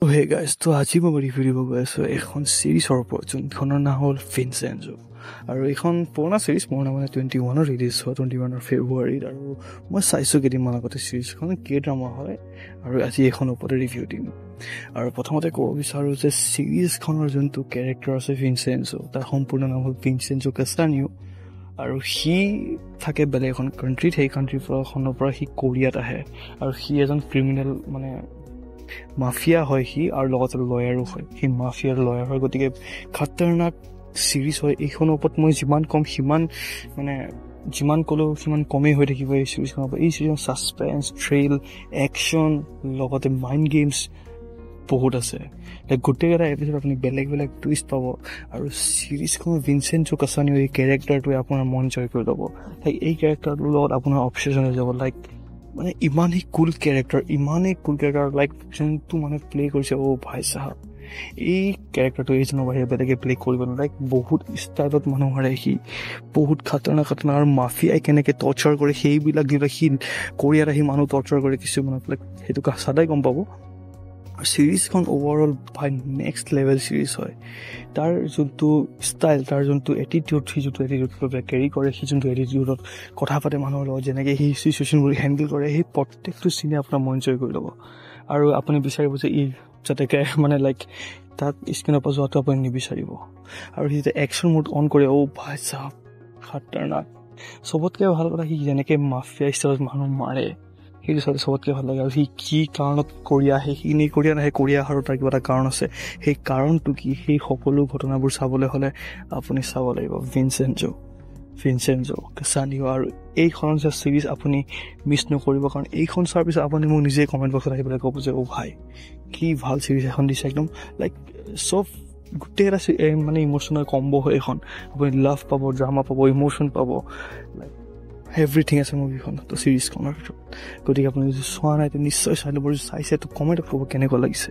Hey guys তো আজি মই ৰিভিউ দিব গৈ আছোঁ এখন ছিৰিজৰ ওপৰত যোনখনৰ নাম হ'ল ভিনচেঞ্জো। আৰু এইখন পুৰণা ছিৰিজ মোৰ মানে 21 ৰিলিজ হয়, 21 ফেব্ৰুৱাৰীত। আৰু মই চাইছোঁ কেইদিনমান আগতে ছিৰিজখন কে ড্ৰামা হয়, আৰু আজি এইখনৰ ওপৰতে ৰিভিউ দিম। আৰু প্ৰথমতে ক'ব বিচাৰোঁ যে ছিৰিজখনৰ যোনটো কেৰেক্টাৰ আছে ভিনচেঞ্জো, তাৰ সম্পূৰ্ণ নাম হ'ল ভিনচেঞ্জো কাষ্টানিও। আৰু সি থাকে বেলেগ এখন কাণ্ট্ৰিত, সেই কাণ্ট্ৰিখনৰ পৰা সি কোৰিয়াত আহে। আৰু সি এজন ক্ৰিমিনেল মানে মাফিয়া হয় সি, আৰু লগতে লয়াৰো হয়। সি মাফিয়াৰ লয়াৰ হয়, গতিকে খাতাৰনাক ছিৰিজ হয়। এইখনৰ ওপৰত মই যিমান ক'ম যিমান ক'লেও সিমান কমেই হৈ থাকিব এই ছিৰিজখনৰ ওপৰত। এই ছিৰিজৰ ছাছপেন্স, থ্ৰিল, একশ্যন, লগতে মাইণ্ড গেমছ বহুত আছে। গোটেইকেইটা এপিছ'ড আপুনি বেলেগ বেলেগ টুইষ্ট পাব। আৰু ছিৰিজখনৰ ভিনচেঞ্জো কাষ্টানিও এই কেৰেক্টাৰটোৱে আপোনাৰ মন জয় কৰি ল'ব। এই কেৰেক্টাৰটোৰ লগত আপোনাৰ অবচেছন হৈ যাব। মানে ইমানেই কুল কেৰেক্টাৰ যোনটো মানে প্লে কৰিছে ভাই চাহাব, এই কেৰেক্টাৰটো এইজনৰ বাহিৰে বেলেগে প্লে কৰিব নোৱাৰে। বহুত ষ্টাইলত মানুহ মাৰে সি, বহুত খাতৰনাক আৰু মাফিয়াই কেনেকৈ টৰ্চাৰ কৰে সেইবিলাক দিলে। সি কোৰিয়াত আহি মানুহ টৰ্চাৰ কৰে কিছুমানক, সেইটো সদায় গম পাব। ছিৰিজখন অভাৰঅল ভাই নেক্সট লেভেল ছিৰিজ হয়। তাৰ যোনটো ষ্টাইল, তাৰ যোনটো এটিটিউড, সি যোনটো এটিটিউড কেৰি কৰে, সি যোনটো এটিটিউডত কথা পাতে মানুহৰ লগত, যেনেকৈ সেই চিচুৱেশ্যনবোৰ হেণ্ডেল কৰে, সেই প্ৰত্যেকটো চিনে আপোনাৰ মন জয় কৰি ল'ব। আৰু আপুনি বিচাৰিব যে যাতে তাক স্ক্ৰীনৰ পৰা যোৱাটো আপুনি নিবিচাৰিব। আৰু সি যেতিয়া একশ্যন মোড অন কৰে, ভাই চাহাব খাতৰনাক। চবতকৈ ভাল কথা, সি যেনেকৈ মাফিয়া ষ্টাইলত মানুহ মাৰে, সেইটো চবতকৈ ভাল লাগে। আৰু সি কি কাৰণত কোৰিয়া আহে, কোৰিয়া নাহে, কোৰিয়া অহাৰো তাৰ কিবা এটা কাৰণ আছে। সেই কাৰণটো কি, সেই সকলো ঘটনাবোৰ চাবলৈ হ'লে আপুনি চাব লাগিব ভিনচেঞ্জো কাষ্টানিও। আৰু এইখন যে ছিৰিজ আপুনি মিছ নকৰিব, কাৰণ এইখন চোৱাৰ পিছত আপুনি মোক নিজে কমেণ্ট বক্সত আহি পেলাই ক'ব যে ভাই কি ভাল ছিৰিজ এখন দিছে। একদম চব গোটেইকেইটা মানে ইম'চনেল কম্ব হয় এইখন। আপুনি লাভ পাব, ড্ৰামা পাব, ইম'চন পাব, এভৰিথিং আছে মুভিখন ছিৰিজখনৰ ভিতৰত। গতিকে আপুনি যদি চোৱা নাই নিশ্চয় চাই ল'ব। চাইছে তো কমেণ্টত ক'ব কেনেকুৱা লাগিছে।